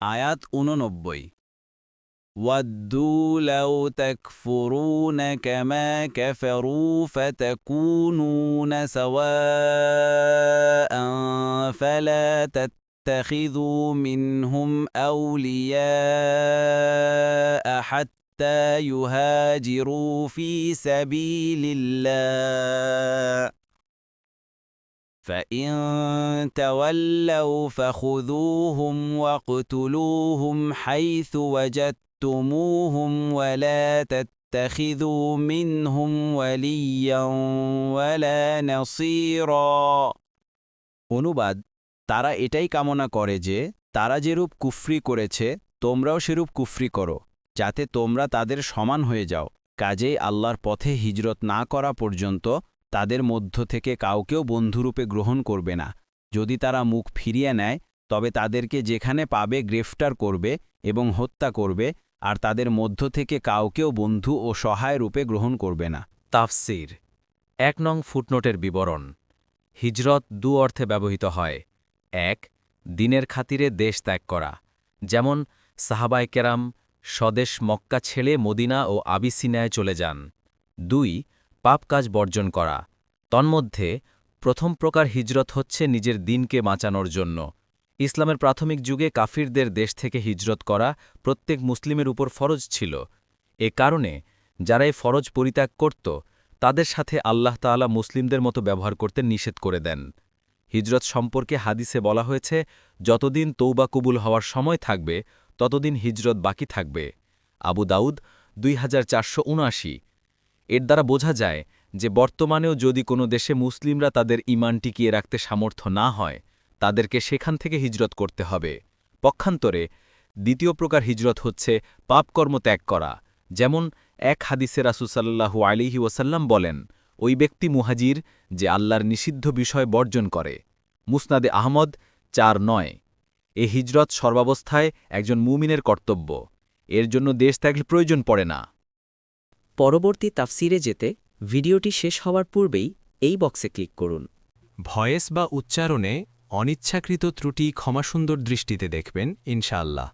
আয়াত 89 ওয়াদ্দু লাউ তাকফুরুনা কামা কাফারু ফাতাকুনুনা সাওয়াআন ফালা তাত্তাখিযু মিনহুম আউলিয়া হাত্তা ইউহাজিরু ফি সাবিলিল্লাহ فإن تولوا فخذوهم واقتلوهم حيث وجدتموهم ولا تتخذوا منهم وليا ولا نصيرا অনুবাদ তারা এটাই কামনা করে যে তারা যেরূপ কুফরি করেছে তোমরাও সেরূপ কুফরি করো যাতে তোমরা তাদের সমান হয়ে যাও কাজেই আল্লাহর পথে হিজরত না করা পর্যন্ত তাদের মধ্য থেকে কাউকেও বন্ধুরূপে গ্রহণ করবে না যদি তারা মুখ ফিরিয়ে নেয় তবে তাদেরকে যেখানে পাবে গ্রেফতার করবে এবং হত্যা করবে আর তাদের মধ্য থেকে কাউকেও বন্ধু ও সহায় রূপে গ্রহণ করবে না তাফসির ১ নং ফুটনোটের বিবরণ হিজরত দু অর্থে ব্যবহৃত হয় ১ দিনের খাতিরে দেশ ত্যাগ করা যেমন সাহাবায়ে কেরাম স্বদেশ মক্কা ছেড়ে মদিনা ও আবিসিনিয়ায় চলে যান ২ পাপ কাজ বর্জন করা তন্মধ্যে প্রথম প্রকার হিজরত হচ্ছে নিজের দিনকে বাঁচানোর জন্য ইসলামের প্রাথমিক যুগে কাফিরদের দেশ থেকে হিজরত করা প্রত্যেক মুসলিমের উপর ফরজ ছিল এ কারণে যারা এই ফরজ পরিত্যাগ করত তাদের সাথে আল্লাহ তাআলা মুসলিমদের মতো ব্যবহার করতে নিষেধ করে দেন হিজরত সম্পর্কে হাদিসে বলা হয়েছে যতদিন তৌবা কবুল হওয়ার সময় থাকবে ততদিন হিজরত বাকি থাকবে আবু দাউদ ২৪৭৯ এর দ্বারা বোঝা যায় যে বর্তমানেও যদি কোনো দেশে মুসলিমরা তাদের ঈমান টিকিয়ে রাখতে সামর্থ্য না হয় তাদেরকে সেখান থেকে হিজরত করতে হবে পক্ষান্তরে দ্বিতীয় প্রকার হিজরত হচ্ছে পাপকর্ম ত্যাগ করা যেমন এক হাদিসে রাসূল সাল্লাল্লাহু আলাইহি ওয়াসাল্লাম বলেন ওই ব্যক্তি মুহাজির যে আল্লাহর নিষিদ্ধ বিষয় বর্জন করে মুসনাদে আহমদ ৪-৯ এ হিজরত সর্বাবস্থায় একজন মুমিনের কর্তব্য এর জন্য দেশ ত্যাগের প্রয়োজন পড়ে না পরবর্তী তাফসিরে যেতে ভিডিওটি শেষ হওয়ার পূর্বেই এই বক্সে ক্লিক করুন ভয়েস বা উচ্চারণে অনিচ্ছাকৃত ত্রুটি ক্ষমাসুন্দর দৃষ্টিতে দেখবেন ইনশাআল্লাহ